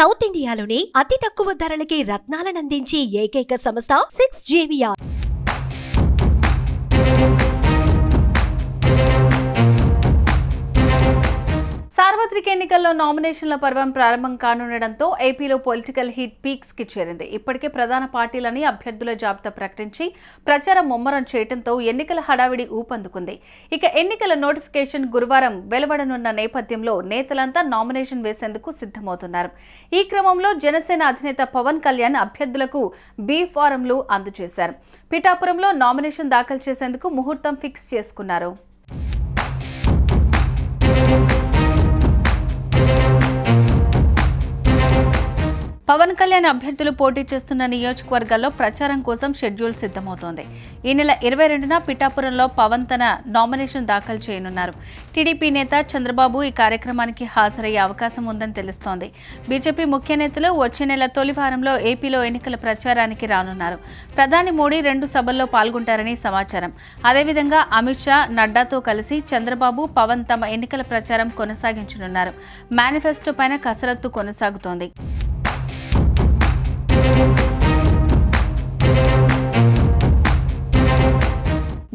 South ఇండియాలోనే అతి తక్కువ ధరలకి రత్నాలను అందించే ఏకైక సంస్థ 6JVR. సార్వత్రిక ఎన్నికల్లో నామినేషన్ల పర్వం ప్రారంభం కానుండడంతో ఏపీలో పొలిటికల్ హీట్ పీక్స్ కి చేరింది. ఇప్పటికే ప్రధాన పార్టీలని అభ్యర్థుల జాబితా ప్రకటించి ప్రచారం ముమ్మరం చేయడంతో ఎన్నికల హడావిడి ఊపందుకుంది. ఇక ఎన్నికల నోటిఫికేషన్ గురువారం వెలువడనున్న నేపథ్యంలో నేతలంతా నామినేషన్ వేసేందుకు సిద్ధమవుతున్నారు. ఈ క్రమంలో జనసేన అధినేత పవన్ కళ్యాణ్ అభ్యర్థులకు బి ఫారంలు అందజేశారు. పిఠాపురంలో నామినేషన్ దాఖలు చేసేందుకు ముహూర్తం ఫిక్స్ చేసుకున్నారు. పవన్ కళ్యాణ్ అభ్యర్థులు పోటీ చేస్తున్న నియోజకవర్గాల్లో ప్రచారం కోసం షెడ్యూల్ సిద్ధమవుతోంది. ఈ నెల 22న పిఠాపురంలో పవన్ తన నామినేషన్ దాఖలు చేయనున్నారు. టీడీపీ నేత చంద్రబాబు ఈ కార్యక్రమానికి హాజరయ్యే అవకాశం ఉందని తెలుస్తోంది. బీజేపీ ముఖ్య నేతలు వచ్చే నెల తొలి వారంలో ఏపీలో ఎన్నికల ప్రచారానికి రానున్నారు. ప్రధాని మోడీ 2 సభల్లో పాల్గొంటారని సమాచారం. అదేవిధంగా అమిత్ షా, నడ్డాతో కలిసి చంద్రబాబు, పవన్ తమ ఎన్నికల ప్రచారం కొనసాగించనున్నారు. మేనిఫెస్టో పైన కసరత్తు కొనసాగుతోంది.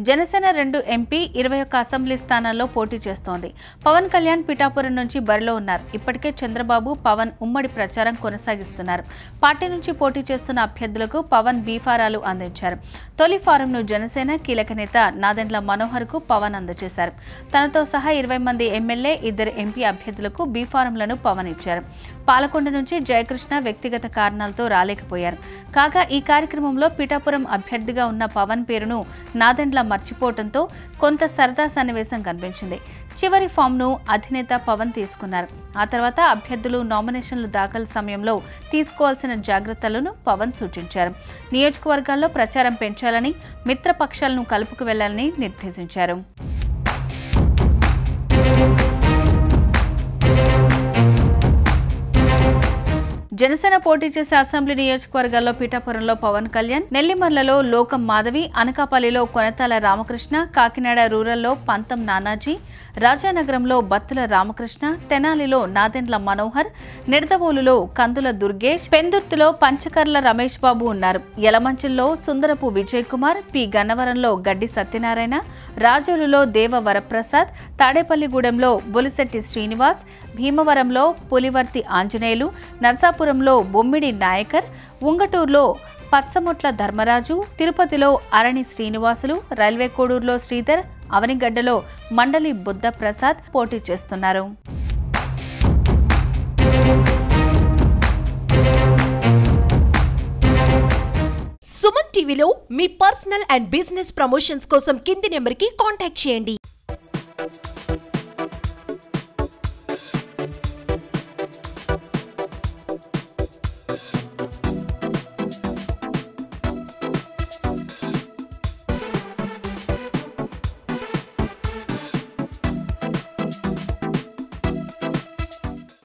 జనసేన 2 ఎంపీ, 21 అసెంబ్లీ స్థానాల్లో పోటీ చేస్తోంది. పవన్ కళ్యాణ్ పిఠాపురం నుంచి బరిలో ఉన్నారు. ఇప్పటికే చంద్రబాబు, పవన్ ఉమ్మడి ప్రచారం కొనసాగిస్తున్నారు. పార్టీ నుంచి పోటీ చేస్తున్న అభ్యర్థులకు పవన్ బీఫారాలు అందించారు. తొలి ఫారంను జనసేన కీలక నేత నాదెండ్ల మనోహర్ కు పవన్ అందజేశారు. తనతో సహా 20 మంది ఎమ్మెల్యే, 2 ఎంపీ అభ్యర్థులకు బీఫారంలను పవన్ ఇచ్చారు. పాలకొండ నుంచి జయకృష్ణ వ్యక్తిగత కారణాలతో రాలేకపోయారు. కాగా ఈ కార్యక్రమంలో పిఠాపురం అభ్యర్థిగా ఉన్న పవన్ పేరును నాదెండ్ల మర్చిపోవడంతో కొంత సరదా సన్నివేశం కనిపించింది. చివరి ఫామ్ను అధినేత పవన్ తీసుకున్నారు. ఆ తర్వాత అభ్యర్థులు నామినేషన్లు దాఖలు సమయంలో తీసుకోవాల్సిన జాగ్రత్తలను పవన్ సూచించారు. నియోజకవర్గాల్లో ప్రచారం పెంచాలని, మిత్రపక్షాలను కలుపుకు వెళ్లాలని నిర్దేశించారు. జనసేన పోటీ చేసే అసెంబ్లీ నియోజకవర్గాల్లో పిఠాపురంలో పవన్ కళ్యాణ్, నెల్లిమర్లలో లోకం మాధవి, అనకాపల్లిలో కొనతాల రామకృష్ణ, కాకినాడ రూరల్లో పంతం నానాజీ, రాజానగరంలో బత్తుల రామకృష్ణ, తెనాలిలో నాదెండ్ల మనోహర్, నిడదవోలులో కందుల దుర్గేష్, పెందుర్తిలో పంచకర్ల రమేష్ బాబు ఉన్నారు. యలమంచిల్లో సుందరపు విజయ్ కుమార్, పి గన్నవరంలో గడ్డి సత్యనారాయణ, రాజోలులో దేవ వరప్రసాద్, తాడేపల్లిగూడెంలో బొలిశెట్టి శ్రీనివాస్, భీమవరంలో పులివర్తి ఆంజనేయులు, నర్సాపురంలో బొమ్మిడి నాయకర్, ఉంగటూరులో పచ్చమొట్ల ధర్మరాజు, తిరుపతిలో అరణి శ్రీనివాసులు, రైల్వే కోడూరులో శ్రీధర్, అవనిగడ్డలో మండలి బుద్ధ ప్రసాద్ పోటీ చేస్తున్నారు. సుమన్ టీవీలో మీ పర్సనల్ అండ్ బిజినెస్ ప్రమోషన్స్ కోసం కింది నెంబర్కి కాంటాక్ట్ చేయండి.